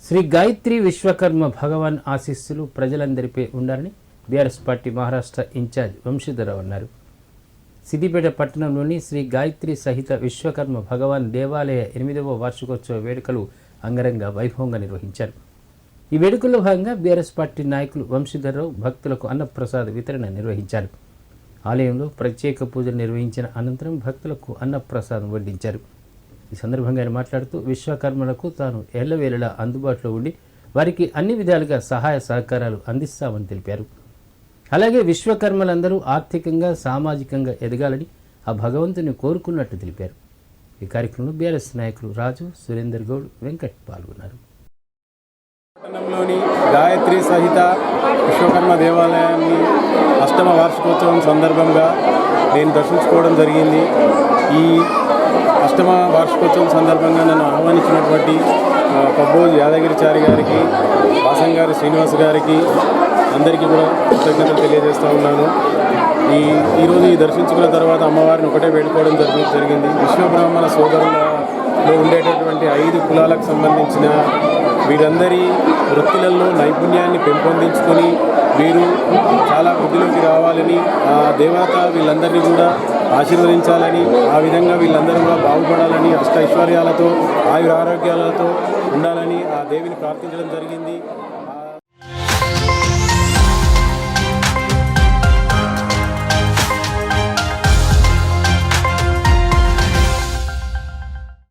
శ్రీ గాయత్రి విశ్వకర్మ భగవాన్ ఆశీస్సులు ప్రజలందరిపై ఉండాలని BRS party Maharashtra incharge Vamshidhar Rao అన్నారు. సిద్దిపేట పట్టణంలోని శ్రీ గాయత్రి సహిత విశ్వకర్మ భగవాన్ దేవాలయ 8వ వార్షికోత్సవ వేడుకలు అంగరంగ వైభవంగా నిర్వహించారు. ఈ వేడుకల్లో భాగంగా బీఆర్ఎస్ పార్టీ నాయకులు వంశీధరరావు భక్తులకు అన్నప్రసాద వితరణ నిర్వహించారు. ఆలయంలో ప్రత్యేక పూజలు నిర్వహించిన అనంతరం భక్తులకు అన్నప్రసాదం వడ్డించారు. ఈ సందర్భంగా ఆయన మాట్లాడుతూ విశ్వకర్మలకు తాను ఎల్లవేళలా అందుబాటులో ఉండి వారికి అన్ని విధాలుగా సహాయ సహకారాలు అందిస్తామని తెలిపారు. అలాగే విశ్వకర్మలందరూ ఆర్థికంగా సామాజికంగా ఎదగాలని ఆ భగవంతుని కోరుకున్నట్టు తెలిపారు. ఈ కార్యక్రమంలో బీఆర్ఎస్ నాయకులు రాజు, సురేందర్ గౌడ్, వెంకట్ పాల్గొన్నారు. పట్టణంలోని గాయత్రి సహిత విశ్వకర్మ దేవాలయాన్ని 8వ వార్షికోత్సవం సందర్భంగా నేను దర్శించుకోవడం జరిగింది. ఈ 8వ వార్షికోత్సవం సందర్భంగా నన్ను ఆహ్వానించినటువంటి పబ్బోజు యాదగిరిచారి గారికి, వాసంగారి శ్రీనివాస్ గారికి అందరికీ కూడా కృతజ్ఞతలు తెలియజేస్తూ ఉన్నాను. ఈరోజు ఈ దర్శించుకున్న తర్వాత అమ్మవారిని ఒకటే వేడుకోవడం జరిగింది. విశ్వబ్రాహ్మణ సోదరులలో ఉండేటటువంటి 5 కులాలకు సంబంధించిన వీరందరి వృత్తులలో నైపుణ్యాన్ని పెంపొందించుకొని వీరు చాలా వృద్ధిలోకి రావాలని, ఆ దేవత వీళ్ళందరినీ కూడా ఆశీర్వదించాలని, ఆ విధంగా వీళ్ళందరూ కూడా బాగుపడాలని, అష్టైశ్వర్యాలతో ఆయురారోగ్యాలతో ఉండాలని ఆ దేవిని ప్రార్థించడం జరిగింది.